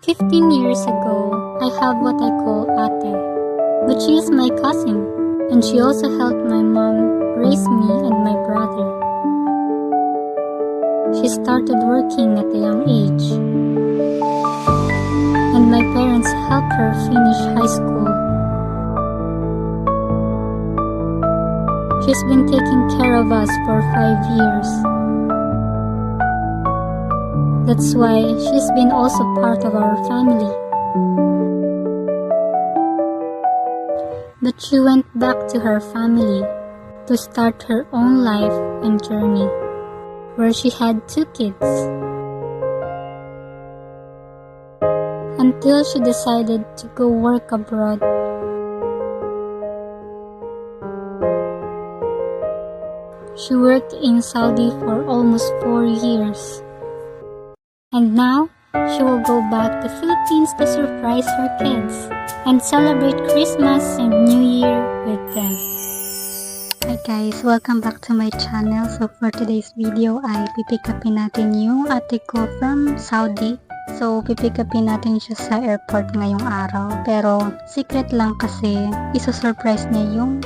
15 years ago, I have what I call ate, but she is my cousin, and she also helped my mom raise me and my brother. She started working at a young age, and my parents helped her finish high school. She's been taking care of us for 5 years. That's why she's been also part of our family. But she went back to her family to start her own life and journey, where she had 2 kids. Until she decided to go work abroad. She worked in Saudi for almost 4 years. And now, she will go back to Philippines to surprise her kids and celebrate Christmas and New Year with them. Hi guys, welcome back to my channel. So for today's video ay pipick upin natin yung ate ko from Saudi. So pipick upin natin siya sa airport ngayong araw. Pero secret lang kasi iso-surprise niya yung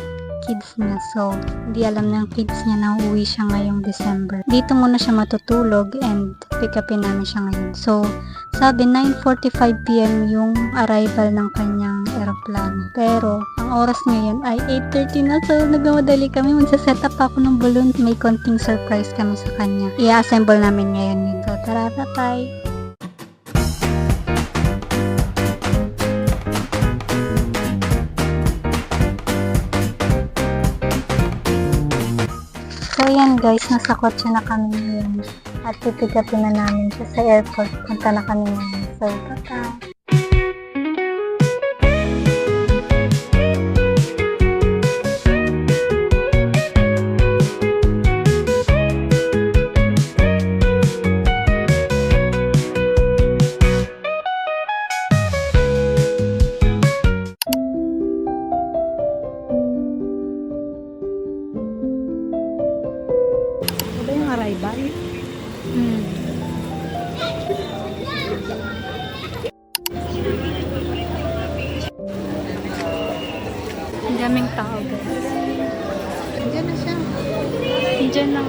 kids niya. So, hindi alam ng kids niya na uuwi siya ngayong December. Dito muna siya matutulog and pick upin namin siya ngayon. So, sabi 9:45 PM yung arrival ng kanyang aeroplano. Pero, ang oras ngayon ay 8:30 na. So, nagmamadali kami. Magsaset up ako ng balloon. May konting surprise kami sa kanya. I-assemble namin ngayon yun. So, tara, bye! So yan guys, nasa kotse na kami ngayon at pipigapin na namin siya sa airport. Punta na kami ngayon. So, bye-bye! Arrival. Ang daming tao guys. Andiyan na siya. Diyan lang.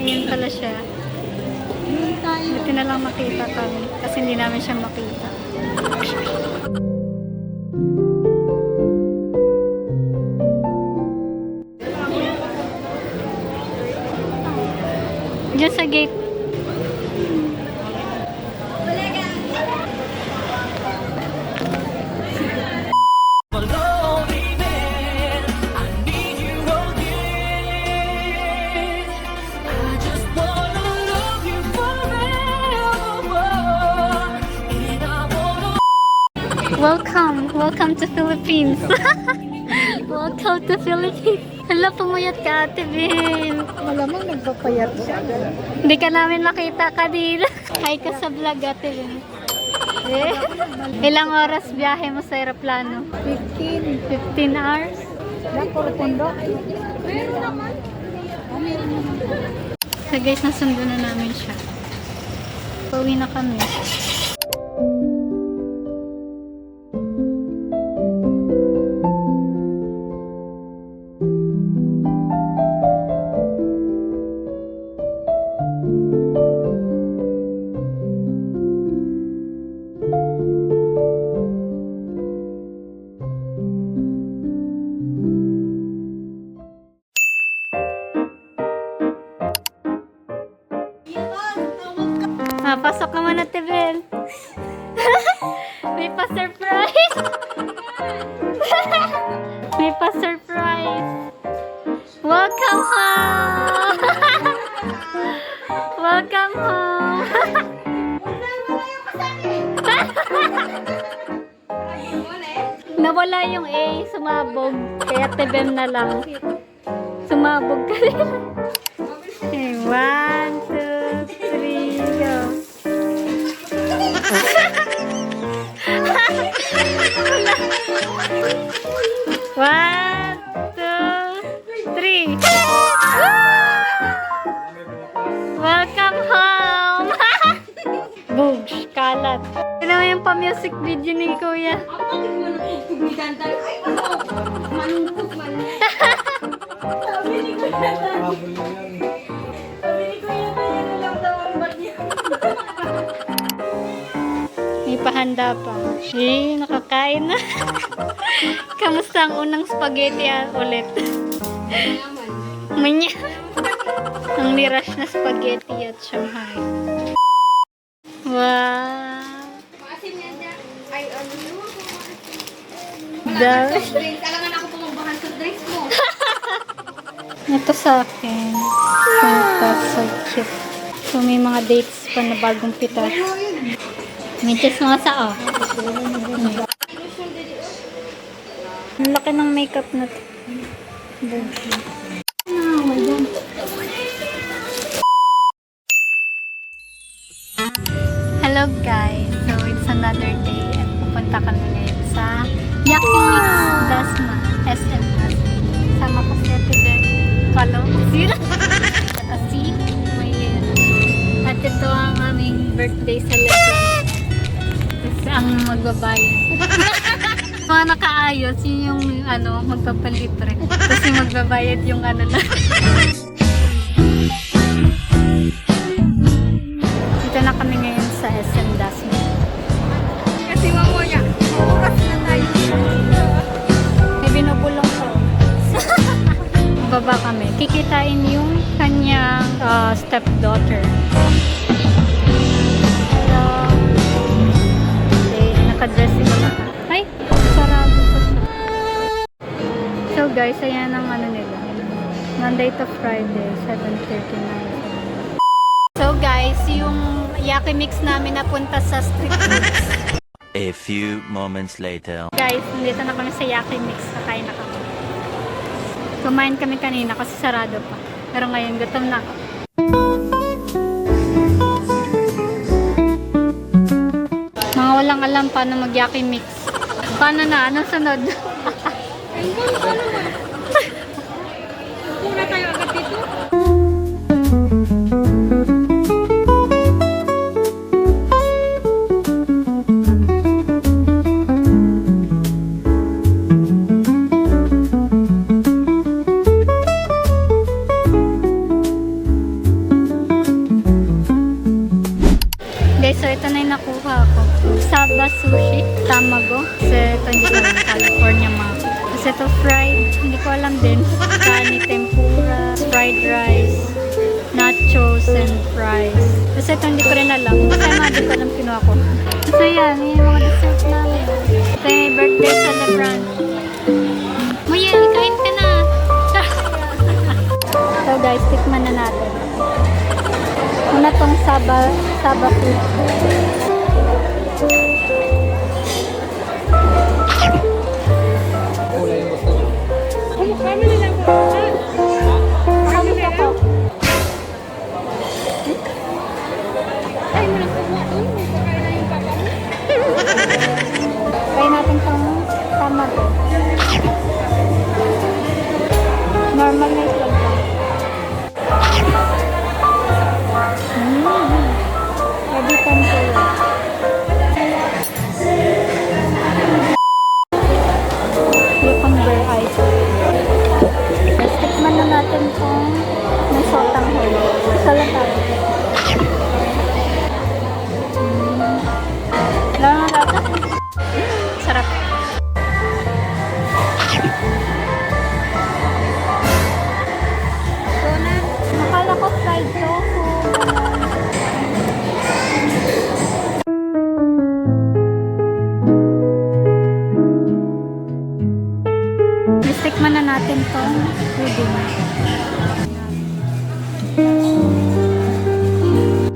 Yan pala siya. Buti na lang makita kami kasi hindi namin siya makita. Diyan sa gate. Welcome to Philippines. Welcome to Philippines. Hala, pumayat ka, Ate Bin. Malamang nagpapayat siya. Hindi ka namin makita kanina. Hi ka sa vlog, Ate Bin. Eh? Ilang oras biyahe mo sa aeroplano? 15 hours? lang po pundo. So guys, nasundo na namin siya. Pauwi na kami. Pasok naman na, Tebel. May pa-surprise. May pa-surprise. Welcome home. Welcome home. Nawala yung A, sumabog. Kaya Tebel na lang. Sumabog ka rin. Okay, 1, 2, 3, go. One, two, Yay! Welcome home! Boogs, kalat. Tignan mo yung pa-music video ni Kuya. May pahanda pa. Eh, nakakain na. Kamusta ang unang spaghetti ulit? Manya. Ang nirash na spaghetti at Shanghai. Wow. Ay, ano yun? Dahil. Kailangan ako pumambahan sa dress mo. Ito sa akin. So cute. So, may mga dates pa na bagong pitas. May mga sao. Ang laki ng makeup na to. Hello guys. So, it's another day at pupunta kami ngayon sa Yakimix Dasma SM Dasma. Sama ko si Ate Ben. Follow sila. Kasi may at ito ang aming birthday celebration. Kasi ang magbabayad. Mga nakaayos, yun yung magpapalibre. Kasi magbabayad yung na. Dito na kami ngayon sa SM Dasma. Kasi mamoya, oras na tayo. May binubulong ko. Baba kami. Kikitain yung kanyang stepdaughter. Hello. Okay, nakadress sila na. Ay, sarado pa siya. So guys, ayan ang nila. Monday to Friday, 7:39. So guys, yung Yakimix namin napunta sa street foods. A few moments later. Guys, nandito na kami sa Yakimix. Kakain na kami. Kumain kami kanina kasi sarado pa. Pero ngayon, gutom na ako. Mga walang alam paano mag-Yakimix. Paano na? Anong sunod? Muna tayo agad dito. Guys, so ito na yung nakuha ko. Saba sushi, tamago. Kasi ito hindi ko alam, California maki. Kasi ito fried, hindi ko alam din. Kani, tempura, fried rice, nachos, and fries. Kasi ito hindi ko rin alam. Kasi hindi ko alam kinuha ko. So yan, yung mga dessert namin. Ito yung birthday celebrant. Muyel, kain ka na! So guys, tikman na natin. Una tong saba food. Kami nilang po. Kami ako. Ay, mo lang kumuha doon. Kakain na yung papa mo. Try natin tong tamago. Normal na itlog lang. Ready tempura. Cucumber ice. Let's tikman na natin kung may sotang halo. Isa lang tayo. Lalo na lata. Sarap. Nakala ko fried tofu. Tikman na natin tong pudding.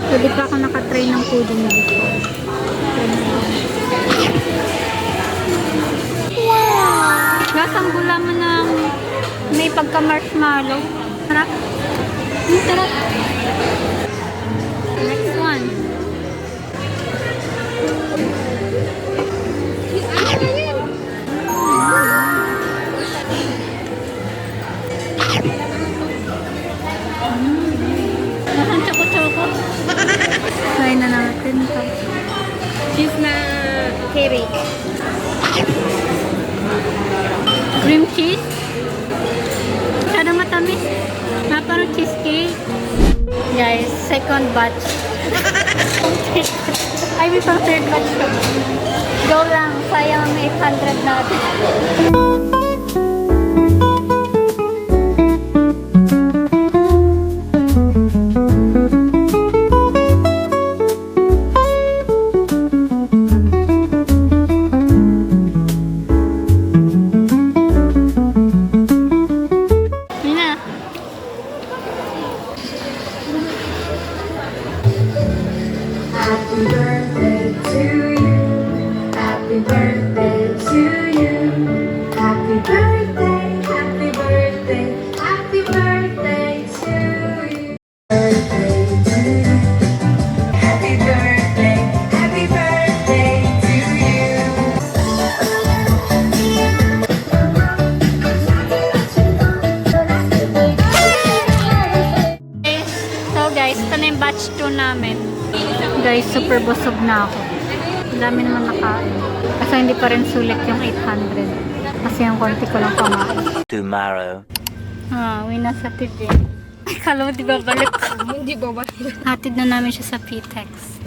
Pwede pa ako nakatry ng pudding dito. Wow! Lasang gulaman ng may pagka-marshmallow. Sarap. Sarap. Next one. strawberry. Cream cheese. Masyado matamis. Parang cheesecake. Guys, second batch. Ay, may pang third batch ko. Go lang. Sayang ang 800 natin. Yun na. Happy birthday to you. Happy birthday to you. Happy birthday, happy birthday, happy birthday to you. Birthday to you. Happy birthday to you. So guys, ito na yung batch 2 namin. Guys, super busog na ako. Ang dami naman nakain. Kasi hindi pa rin sulit yung 800. Kasi yung konti ko lang kumain. Tomorrow. Uwi na sa TV. Ay, kala mo di ba balik? Hindi ba ba? Hatid na namin siya sa PTEX.